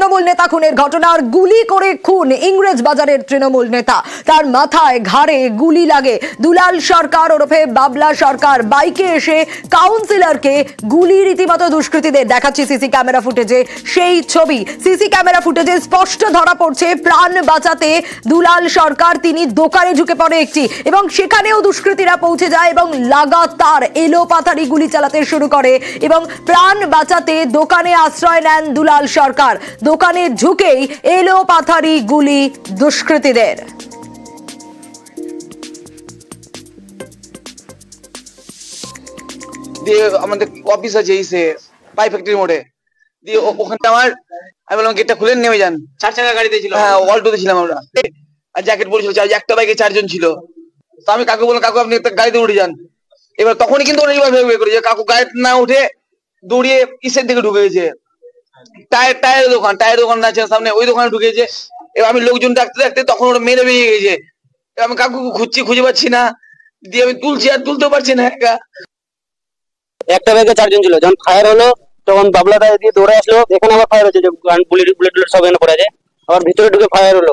তৃণমূল নেতা খুনের ঘটনার গুলি করে খুন ইংরেজ বাজারের তৃণমূল নেতা। তার মাথায় ঘাড়ে গুলি লাগে। দুলাল সরকার ওরফে বাবলা সরকার বাইকে এসে কাউন্সিলরকে গুলি রীতিমতো দুষ্কৃতীদের। দেখাচ্ছি সিসি ক্যামেরা ফুটেজে সেই ছবি। সিসি ক্যামেরা ফুটেজে স্পষ্ট ধরা পড়ছে প্রাণ বাঁচাতে দুলাল সরকার তিনি দোকানে ঢুকে পড়ে একটি, এবং সেখানেও দুষ্কৃতীরা পৌঁছে যায় এবং লাগাতার এলোপাথারি গুলি চালাতে শুরু করে এবং প্রাণ বাঁচাতে দোকানে আশ্রয় নেন দুলাল সরকার। দোকানে ঢুকেই এলোপাথারি গুলি দুষ্কৃতীদের। দিয়ে আমাদের অফিস আছে পাই ফ্যাক্টরি মোড়ে, দিয়ে ওখানে আমি বললাম গেটটা খুলে নেমে যান। 4 চাকা গাড়িতে ছিল, হ্যাঁ অল্টোতে ছিলাম আমরা, আর জ্যাকেট পরেছিল, একটা বাইকে 4 জন ছিল। তো আমি কাকু বললাম কাকু আপনি একটা গাড়িতে উঠে যান। এবার তখনই কিন্তু করেছে, কাকু গাড়িতে না উঠে দৌড়িয়ে ইসের দিকে ঢুকে গেছে, টায়ারের দোকান আছে সামনে, ওই দোকানে ঢুকেছে। এবার আমি লোকজন ডাকতে ডাকতে তখন ওরা মেরে বেরিয়ে গেছে। আমি কাকু খুঁজে পাচ্ছি না, দিয়ে আমি তুলছি আর তুলতেও পারছি না। একটা ব্যাগে 4 জন ছিল। যখন ফায়ার হলো তখন বাবলা দিয়ে দৌড়ে আসলো, এখানে আবার ফায়ার হচ্ছে, বুলেট সব এখানে পড়ে যায়। আবার ভিতরে ঢুকে ফায়ার হলো,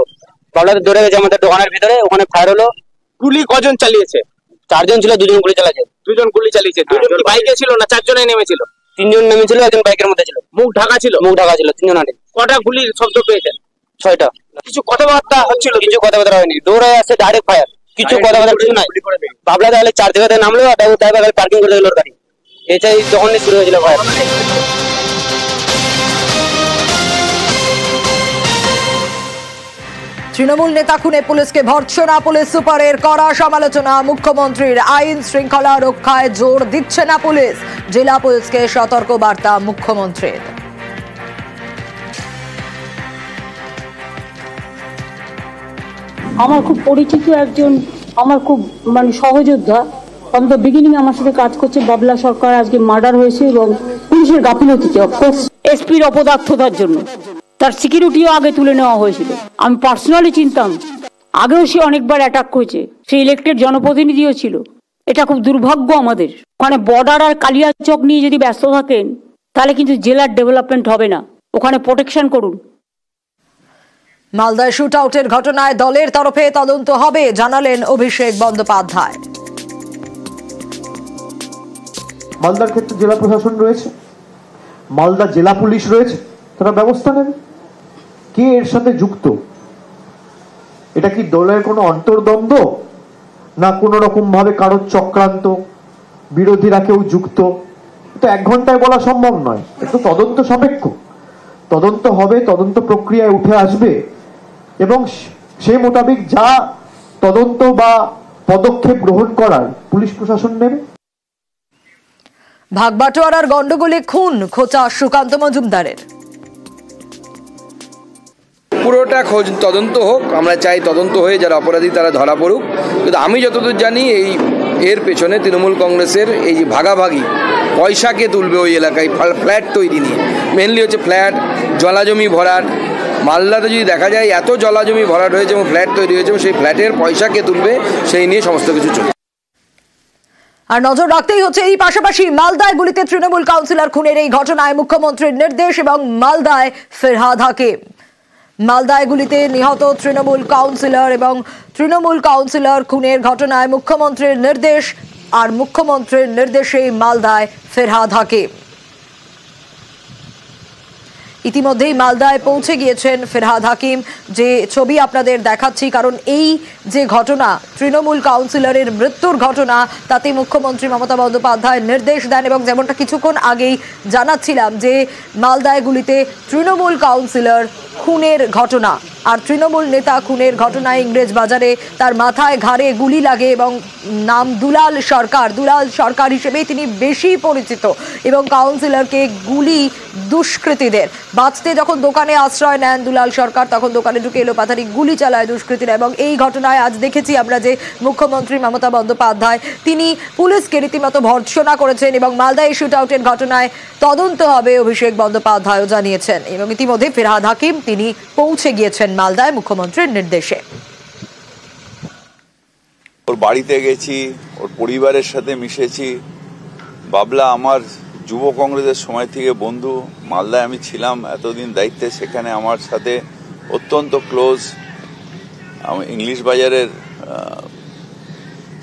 বাবলা দৌড়ে গেছে আমাদের দোকানের ভিতরে, ওখানে ফায়ার হলো। গুলি কজন চালিয়েছে? 4 জন ছিল, 2 জন গুলি চালাচ্ছে। 2 জন গুলি চালিয়েছে। 2 জন কি বাইকে ছিল না 4 জনেই নেমেছিল? 3 জন নেমেছিল, একজন বাইকের মধ্যে ছিল। মুখ ঢাকা ছিল? মুখ ঢাকা ছিল। 3 জন আনে। কটা গুলির শব্দ পেয়েছেন? 6টা। কিছু কথাবার্তা হচ্ছিল? কিছু কথাবার্তা হয়নি, দৌড়ে আসছে ডাইরেক্ট ফায়ার, কিছু কথাবার্তা কিছু নাই। বাবলা তাহলে 4 জায়গাতে নামলো, ড্রাইভার পার্কিং করে দিল গাড়ি। এটাই তখনই শুরু হয়েছিল ফায়ার। তৃণমূল নেতা খুনে পুলিশকে ভর্ৎসনা, পুলিশ সুপারের কড়া সমালোচনা। মুখ্যমন্ত্রীর আইন শৃঙ্খলা রক্ষায় জোর দিচ্ছে না পুলিশ। জেলা পুলিশকে সতর্ক বার্তা মুখ্যমন্ত্রীর। আমার খুব পরিচিত একজন, আমার খুব সহযোদ্ধা, অন্তত বিগিনিং আমার সাথে কাজ করছে, বাবলা সরকার, আজকে মার্ডার হয়েছে এবং পুলিশের গাফিলতিতে, অফকোর্স এসপির অপদার্থতার জন্য তার সিকিউরিটিও আগে তুলে নেওয়া হয়েছিল। আমি পার্সোনালি চিনতাম, আগেও সে অনেকবার অ্যাটাক করেছে, সে ইলেক্টেড জনপ্রতিনিধিও ছিল। এটা খুব দুর্ভাগ্য আমাদের। ওখানে বর্ডার আর কালিয়াচক নিয়ে যদি ব্যস্ত থাকেন তাহলে কিন্তু জেলার ডেভেলপমেন্ট হবে না। ওখানে প্রোটেকশন করুন। মালদায় শুট আউটের ঘটনায় দলের তরফে তদন্ত হবে জানালেন অভিষেক বন্দ্যোপাধ্যায়। মালদার ক্ষেত্রে জেলা প্রশাসন রয়েছে, মালদা জেলা পুলিশ রয়েছে, তারা ব্যবস্থা নেবে। কে এর সাথে যুক্ত? এটা কি দলের কোনো অন্তর্দ্বন্দ্ব, না কোনো রকম ভাবে কারোর চক্রান্ত, বিরোধীরা কেউ যুক্ত? এটা 1 ঘন্টায় বলা সম্ভব নয়, একটু তদন্ত সাপেক্ষ। তদন্ত হবে, তদন্ত প্রক্রিয়ায় উঠে আসবে এবং সেই মোতাবেক যা তদন্ত বা পদক্ষেপ গ্রহণ করার পুলিশ প্রশাসন নেবে। ভাগবাটোয়ারার গন্ডগোলে খুন খোঁচা সুকান্ত মজুমদারের। পুরোটা খোঁজ তদন্ত হোক, আমরা চাই তদন্ত হয়ে যারা অপরাধী তারা ধরা পড়ুক। কিন্তু আমি যতদূর জানি এর পেছনে তৃণমূল কংগ্রেসের এই যে ভাগাভাগি, পয়সাকে তুলবে ওই এলাকায় ফ্ল্যাট তৈরি নিয়ে, মেনলি হচ্ছে ফ্ল্যাট, জলাজমি ভরাট। মালদাতে যদি দেখা যায় এত জলাজমি ভরাট হয়েছে এবং ফ্ল্যাট তৈরি হয়েছে, এবং সেই ফ্ল্যাটের পয়সাকে তুলবে সেই নিয়ে সমস্ত কিছু চলছে। আর নজর রাখতেই হচ্ছে এই পাশাপাশি মালদায় গুলিতে তৃণমূল কাউন্সিলর খুনের এই ঘটনায় মুখ্যমন্ত্রীর নির্দেশ এবং মালদায় ফেরহাদ হাকিম। মালদায় গুলিতে নিহত তৃণমূল কাউন্সিলর খুনের ঘটনায় মুখ্যমন্ত্রীর নির্দেশ, আর মুখ্যমন্ত্রীর নির্দেশে মালদায় ফেরহাদ হাকিম। ইতিমধ্যেই মালদায় পৌঁছে গিয়েছেন ফেরহাদ হাকিম, যে ছবি আপনাদের দেখাচ্ছি। কারণ এই যে ঘটনা, তৃণমূল কাউন্সিলরের মৃত্যুর ঘটনা, তাতে মুখ্যমন্ত্রী মমতা বন্দ্যোপাধ্যায় নির্দেশ দেন এবং যেমনটা কিছুক্ষণ আগেই জানাচ্ছিলাম যে মালদায় গুলিতে তৃণমূল কাউন্সিলর খুনের ঘটনা, আর তৃণমূল নেতা খুনের ঘটনায় ইংরেজ বাজারে তার মাথায় ঘাড়ে গুলি লাগে এবং নাম দুলাল সরকার হিসেবেই তিনি বেশি পরিচিত, এবং কাউন্সিলরকে গুলি দুষ্কৃতীদের। বাঁচতে যখন দোকানে আশ্রয় নেন দুলাল সরকার, তখন দোকানে ঢুকে এলোপাথারি গুলি চালায় দুষ্কৃতীরা। এবং এই ঘটনায় আজ দেখেছি আমরা যে মুখ্যমন্ত্রী মমতা বন্দ্যোপাধ্যায় তিনি পুলিশকে রীতিমতো ভর্ৎসনা করেছেন এবং মালদায় শুট আউটের ঘটনায় তদন্ত হবে অভিষেক বন্দ্যোপাধ্যায়ও জানিয়েছেন। এবং ইতিমধ্যে ফেরহাদ হাকিম তিনি পৌঁছে গিয়েছেন মালদায় মুখ্যমন্ত্রীর নির্দেশে। ওর বাড়িতে গেছি, ওর পরিবারের সাথে মিশেছি। বাবলা আমার যুব কংগ্রেসের সময় থেকে বন্ধু, মালদায় আমি ছিলাম এতদিন দায়িত্বে, সেখানে আমার সাথে অত্যন্ত ক্লোজ ইংলিশ বাজারের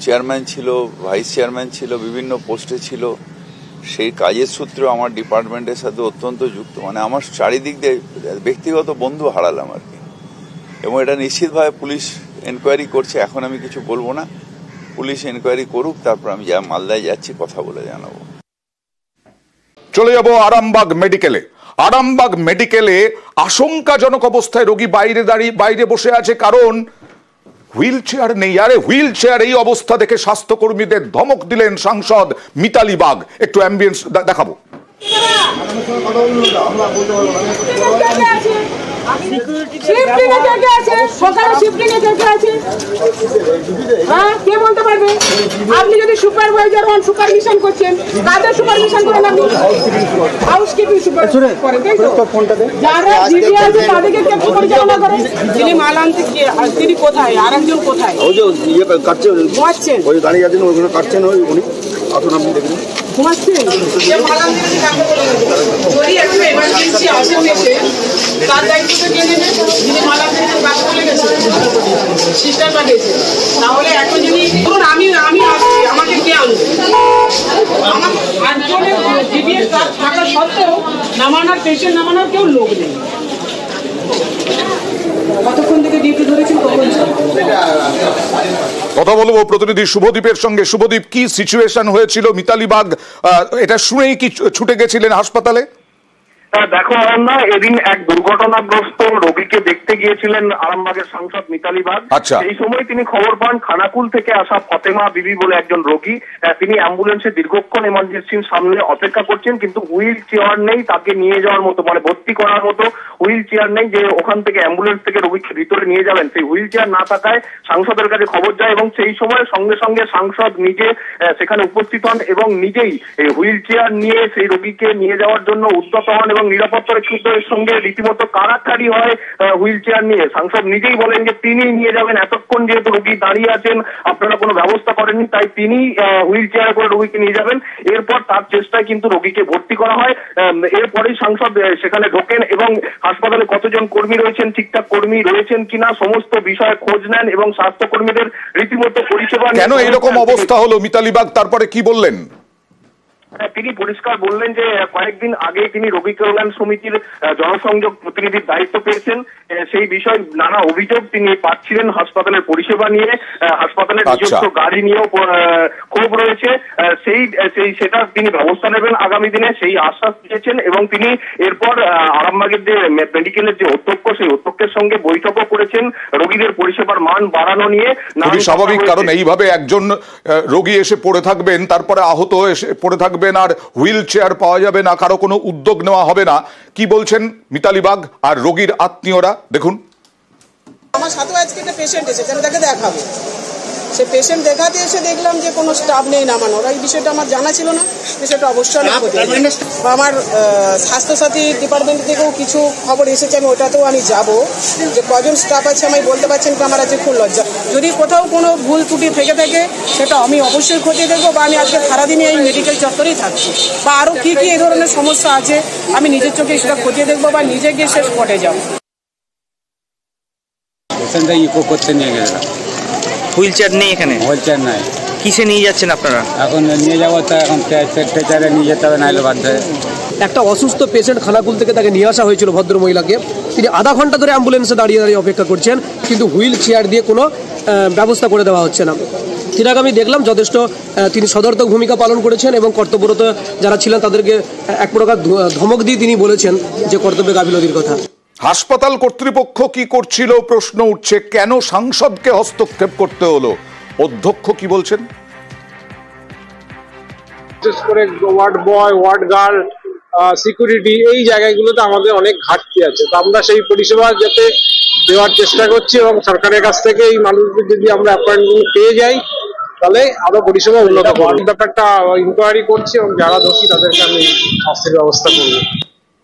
চেয়ারম্যান ছিল, ভাইস চেয়ারম্যান ছিল, বিভিন্ন পোস্টে ছিল। সেই কাজের সূত্রে আমার ডিপার্টমেন্টের সাথে অত্যন্ত যুক্ত, মানে আমার চারিদিক দিয়ে ব্যক্তিগত বন্ধু হারালাম আর কি। এবং এটা নিশ্চিতভাবে পুলিশ এনকোয়ারি করছে, এখন আমি কিছু বলবো না, পুলিশ এনকোয়ারি করুক, তারপর আমি মালদায় যাচ্ছি, কথা বলে জানাবো। চলে যাব আরামবাগ মেডিকেলে। আরামবাগ মেডিকেলে আশঙ্কাজনক অবস্থায় রোগী বাইরে বসে আছে, কারণ হুইল চেয়ার নেই। আরে হুইল চেয়ার, এই অবস্থা দেখে স্বাস্থ্যকর্মীদের ধমক দিলেন সাংসদ মিতালি বাগ। একটু অ্যাম্বিয়েন্স দেখাবো। আপনি যদি সুপারভাইজার হন, সুপারভিশন করছেন, কাদের সুপারভিশন করেন? আপনি হাউসকিপিং সুপারভিশন করেন, তাই তো? যারা ডিউটি আছে তাদেরকে কে পরিচালনা করেন? যিনি মাল আনতে তিনি কোথায়? আরেকজন কোথায়? ওই যে ইয়ে কাটছে, ঘুমাচ্ছেন, ওই দাঁড়িয়ে আছেন, ওইগুলো কাটছেন, ওই উনি আসুন, আপনি দেখুন ঘুমাচ্ছেন। যদি একটা এমার্জেন্সি আসে পেশেন্ট, তার দায়িত্বটা কে নেবে? যিনি মাল আনতে কাজ করে গেছেন, সিস্টার পাঠিয়েছে। তাহলে এখন যদি ধরুন আমি আসছি, আমাকে কে আনবে? আমার একজনের জিবিএস থাকা সত্ত্বেও নামানোর, পেশেন্ট নামানোর কেউ লোক নেই। কতক্ষণ থেকে ডিউটি ধরেছেন? কথা বলবো প্রতিনিধি শুভদীপের সঙ্গে। শুভদীপ, কি সিচুয়েশন হয়েছিল? মিতালি বাগ এটা শুনেই কি ছুটে গেছিলেন হাসপাতালে? দেখো অরণ্য, এদিন এক দুর্ঘটনাগ্রস্ত রোগীকে দেখতে গিয়েছিলেন আরামবাগের সাংসদ মিতালি বাগ। এই সময় তিনি খবর পান খানাকুল থেকে আসা ফতেমা বিবি বলে একজন রোগী, তিনি অ্যাম্বুলেন্সে দীর্ঘক্ষণ এমার্জেন্সির সামনে অপেক্ষা করছেন, কিন্তু হুইল চেয়ার নেই তাকে নিয়ে যাওয়ার মতো, মানে ভর্তি করার মতো হুইল চেয়ার নেই যে ওখান থেকে অ্যাম্বুলেন্স থেকে রোগীকে ভিতরে নিয়ে যাবেন। সেই হুইল চেয়ার না থাকায় সাংসদের কাছে খবর যায় এবং সেই সময় সঙ্গে সঙ্গে সাংসদ নিজে সেখানে উপস্থিত হন এবং নিজেই হুইল চেয়ার নিয়ে সেই রোগীকে নিয়ে যাওয়ার জন্য উদ্যত হন এবং নিরাপত্তা রক্ষীদের সঙ্গে রীতিমতো কাড়াকাড়ি হয় হুইল চেয়ার নিয়ে। সাংসদ নিজেই বলেন যে তিনি নিয়ে যাবেন, এতক্ষণ যেহেতু রোগী দাঁড়িয়ে আছেন, আপনারা কোনো ব্যবস্থা করেননি, তাই তিনি হুইল চেয়ারে করে রোগীকে নিয়ে যাবেন। এরপর তার চেষ্টায় কিন্তু রোগীকে ভর্তি করা হয়। এরপরেই সাংসদ সেখানে ঢোকেন এবং হাসপাতালে কতজন কর্মী রয়েছেন, ঠিকঠাক কর্মী রয়েছেন কিনা সমস্ত বিষয়ে খোঁজ নেন এবং স্বাস্থ্যকর্মীদের রীতিমতো পরিষেবা। কেন এরকম অবস্থা হলো মিতালি বাগ, তারপরে কি বললেন? তিনি পরিষ্কার বললেন যে কয়েকদিন আগে তিনি রোগী কল্যাণ সমিতির জনসংযোগ প্রতিনিধির দায়িত্ব পেয়েছেন, সেই বিষয়ে নানা অভিযোগ তিনি পাচ্ছিলেন হাসপাতালের পরিষেবা নিয়ে, হাসপাতালের নিজস্ব গাড়ি নিয়েও ক্ষোভ রয়েছে, সেটা তিনি ব্যবস্থা নেবেন আগামী দিনে, সেই আশ্বাস দিয়েছেন। এবং তিনি এরপর আরামবাগের যে মেডিকেলের যে অধ্যক্ষ, সেই অধ্যক্ষের সঙ্গে বৈঠকও করেছেন রোগীদের পরিষেবার মান বাড়ানো নিয়ে। খুবই স্বাভাবিক, কারণ এইভাবে একজন রোগী এসে পড়ে থাকবেন, তারপরে আহত এসে পড়ে থাকবেন, আর হুইল চেয়ার পাওয়া যাবে না, কারো কোনো উদ্যোগ নেওয়া হবে না। কি বলছেন মিতালি বাগ আর রোগীর আত্মীয়রা, দেখুন। আমার সাথে আজকে একটা পেশেন্ট এসেছে, আমি তাকে দেখাবো। সে পেশেন্ট দেখাতে এসে দেখলাম যে কোনো স্টাফ নেই নামানোর। এই বিষয়টা আমার জানা ছিল না, বিষয়টা অবশ্যই আমার স্বাস্থ্যসাথী ডিপার্টমেন্ট থেকেও কিছু খবর এসেছে, আমি ওটাতেও আমি যাব যে কজন স্টাফ আছে আমি বলতে পারছেন কি, আমার আজকে খুব লজ্জা। যদি কোথাও কোনো ভুল ত্রুটি থেকে থাকে সেটা আমি অবশ্যই খতিয়ে দেখবো, বা আমি আজকে সারাদিনই এই মেডিকেল চত্বরেই থাকছি, বা আরও কী কী এই ধরনের সমস্যা আছে আমি নিজের চোখে সেটা খতিয়ে দেখবো বা নিজে গিয়ে সে স্পটে যাবো। ইকো করতে নিয়ে গেলাম, হুইল চেয়ার নেই এখানে? হুইল চেয়ার নাই। কিসে নিয়ে যাচ্ছেন আপনারা? এখন নিয়ে যাবো তো, এখন স্ট্রেচারে নিয়ে যেতে হবে, নাহলে বাধ্য হয়ে। একটা অসুস্থ পেশেন্ট খানাকুল থেকে তাকে নিয়ে আসা হয়েছিল ভদ্র মহিলাকে, তিনি আধা ঘন্টা ধরে অ্যাম্বুলেন্সে দাঁড়িয়ে দাঁড়িয়ে অপেক্ষা করছেন, কিন্তু হুইল চেয়ার দিয়ে কোনো ব্যবস্থা করে দেওয়া হচ্ছে না। তিনাকে আমি দেখলাম যথেষ্ট তিনি সদর্থক ভূমিকা পালন করেছেন এবং কর্তব্যরত যারা ছিলেন তাদেরকে এক প্রকার ধমক দিয়ে তিনি বলেছেন যে কর্তব্যে গাফিলতির কথা। হাসপাতাল কর্তৃপক্ষ কি করছিল প্রশ্ন উঠছে, কেন সাংসদকে হস্তক্ষেপ করতে হলো? অধ্যক্ষ কি বলছেন? বিশেষ করে word boy, word girl, security, এই জায়গাগুলোতে আমাদের অনেক ঘাটতি আছে। তো আমরা সেই পরিষেবা যাতে দেওয়ার চেষ্টা করছি এবং সরকারের কাছ থেকে এই মানুষদের যদি আমরা অ্যাপয়েন্টমেন্ট পেয়ে যাই তাহলে আরো পরিষেবা উন্নত করব। ব্যাপারটা ইনকোয়ারি করছি এবং যারা দোষী তাদেরকে আমি শাস্তির ব্যবস্থা করব।